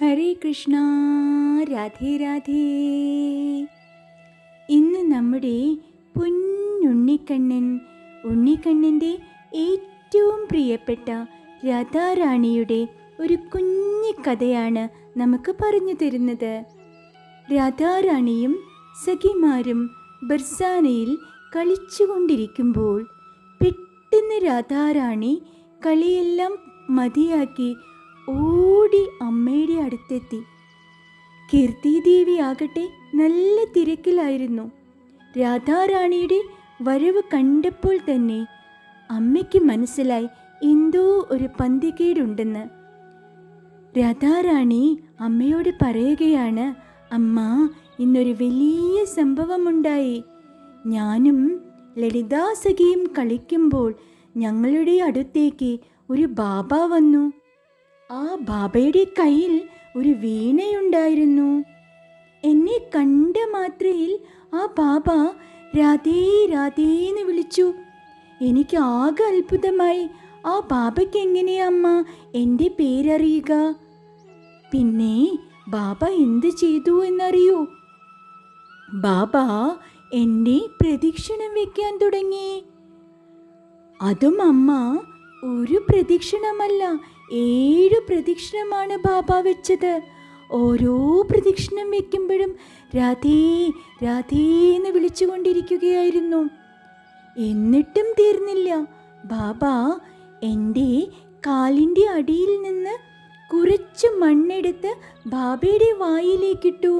ഹരേ കൃഷ്ണ. രാധേ രാധേ. ഇന്ന് നമ്മുടെ ഉണ്ണിക്കണ്ണൻ്റെ ഏറ്റവും പ്രിയപ്പെട്ട രാധാറാണിയുടെ ഒരു കുഞ്ഞു കഥയാണ് നമുക്ക് പറഞ്ഞു തരുന്നത്. രാധാറാണിയും സഖിമാരും ബർസാനയിൽ കളിച്ചുകൊണ്ടിരിക്കുമ്പോൾ പെട്ടെന്ന് രാധാറാണി കളിയെല്ലാം മതിയാക്കി ഓടി അമ്മയുടെ അടുത്തെത്തി. കീർത്തിദേവി ആകട്ടെ നല്ല തിരക്കിലായിരുന്നു. രാധാറാണിയുടെ വരവ് കണ്ടപ്പോൾ തന്നെ അമ്മയ്ക്ക് മനസ്സിലായി എന്തോ ഒരു പന്തികേടുണ്ടെന്ന്. രാധാറാണി അമ്മയോട് പറയുകയാണ്, അമ്മ, ഇന്നൊരു വലിയ സംഭവമുണ്ടായി. ഞാനും ലളിതാസഖിയും കളിക്കുമ്പോൾ ഞങ്ങളുടെ അടുത്തേക്ക് ഒരു ബാബ വന്നു. ആ ബാബയുടെ കയ്യിൽ ഒരു വീണയുണ്ടായിരുന്നു. എന്നെ കണ്ട മാത്രയിൽ ആ ബാബ രാധേ രാധേ എന്ന് വിളിച്ചു. എനിക്ക് ആകെ അത്ഭുതമായി. ആ ബാബയ്ക്ക് എങ്ങനെയാ അമ്മ എൻ്റെ പേരറിയുക? പിന്നെ ബാബ എന്ത് ചെയ്തു എന്നറിയൂ? ബാബ എന്നെ പ്രദക്ഷിണം വെക്കാൻ തുടങ്ങി. അതും അമ്മ ഒരു പ്രദക്ഷിണമല്ല, 7 പ്രദക്ഷിണമാണ് ബാബ വെച്ചത്. ഓരോ പ്രദക്ഷിണം വെക്കുമ്പോഴും രാധേ രാധേ എന്ന് വിളിച്ചുകൊണ്ടിരിക്കുകയായിരുന്നു. എന്നിട്ടും തീർന്നില്ല. ബാബ എൻ്റെ കാലിൻ്റെ അടിയിൽ നിന്ന് കുറച്ച് മണ്ണെടുത്ത് ബാബയുടെ വായിലേക്കിട്ടു.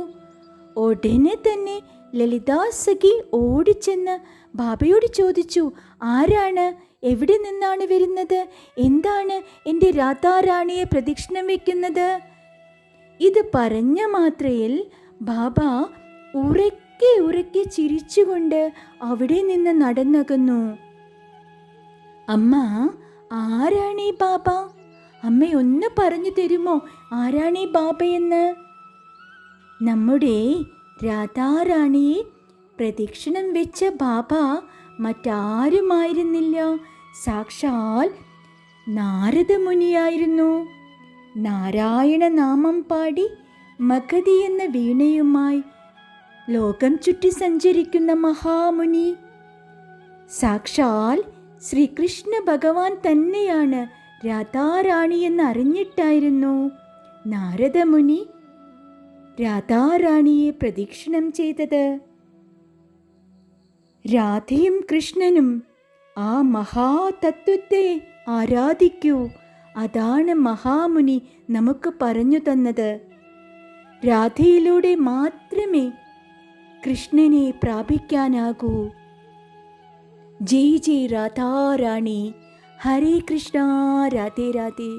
ഉടനെ തന്നെ ലളിതാസഖി ഓടിച്ചെന്ന് ബാബയോട് ചോദിച്ചു, ആരാണ്, എവിടെ നിന്നാണ് വരുന്നത്, എന്താണ് എൻ്റെ രാധാറാണിയെ പ്രദക്ഷിണം വെക്കുന്നത്? ഇത് പറഞ്ഞ മാത്രയിൽ ബാബ ഉറക്കെ ഉറക്കെ ചിരിച്ചുകൊണ്ട് അവിടെ നിന്ന് നടന്നകന്നു. അമ്മ, ആരാണീ ബാബ? അമ്മ ഒന്ന് പറഞ്ഞു തരുമോ, ആരാണീ ബാബയെന്ന്? നമ്മുടെ രാധാറാണിയെ പ്രദക്ഷിണം വെച്ച ബാബ മറ്റാരുമായിരുന്നില്ല, സാക്ഷാൽ നാരദമുനിയായിരുന്നു. നാരായണ നാമം പാടി മഗധി എന്ന വീണയുമായി ലോകം ചുറ്റി സഞ്ചരിക്കുന്ന മഹാമുനി. സാക്ഷാൽ ശ്രീകൃഷ്ണ ഭഗവാൻ തന്നെയാണ് രാധാറാണി എന്നറിഞ്ഞിട്ടായിരുന്നു നാരദമുനി രാധാറാണിയെ പ്രദക്ഷിണം ചെയ്തത്. രാധയും കൃഷ്ണനും ആ മഹാതത്വത്തെ ആരാധിക്കൂ, അതാണ് മഹാമുനി നമുക്ക് പറഞ്ഞു തന്നത്. രാധയിലൂടെ മാത്രമേ കൃഷ്ണനെ പ്രാപിക്കാനാകൂ. ജയ് ജയ് രാധാറാണി. ഹരേ കൃഷ്ണ. രാധേ രാധേ.